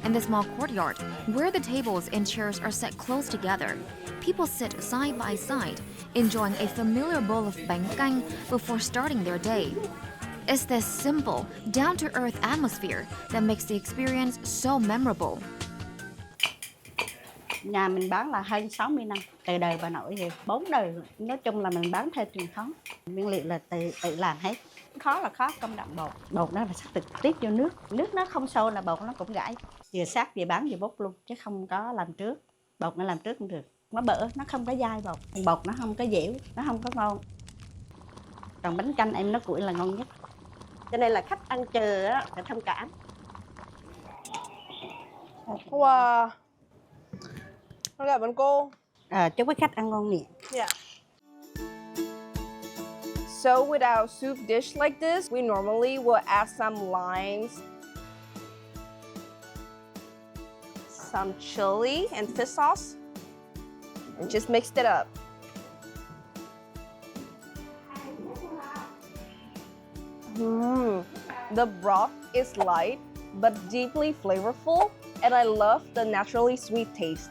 In the small courtyard, where the tables and chairs are set close together, people sit side by side, enjoying a familiar bowl of bánh canh before starting their day. It's this simple, down-to-earth atmosphere that makes the experience so memorable. Nhà mình bán là hơn 60 năm, từ đời bà nội rồi, 4 đời. Nói chung là mình bán theo truyền thống. Nguyên liệu là tự làm hết. Khó là khó công đoạn bột. Bột đó là sắc trực tiếp vô nước. Nước nó không sôi là bột nó cũng gãy. Vừa sát vừa bán vừa bốc luôn, chứ không có làm trước. Bột nó làm trước cũng được. Nó bở, nó không có dai bột. Bột nó không có dẻo, nó không có ngon. Còn bánh canh em nó củi là ngon nhất. Cho nên là khách ăn chờ á, phải thông cảm. Wow. Cảm ơn cô. Chúc quý khách ăn ngon miệng. Yeah. So with our soup dish like this, we normally will add some limes, some chili and fish sauce, and just mix it up. The broth is light but deeply flavorful, and I love the naturally sweet taste.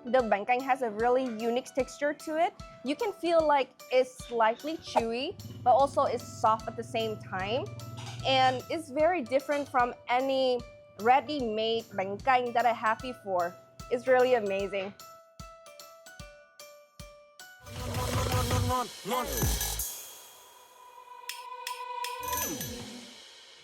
The bánh canh has a really unique texture to it. You can feel like it's slightly chewy, but also it's soft at the same time. And it's very different from any ready-made bánh canh that I have before. It's really amazing. Ngon.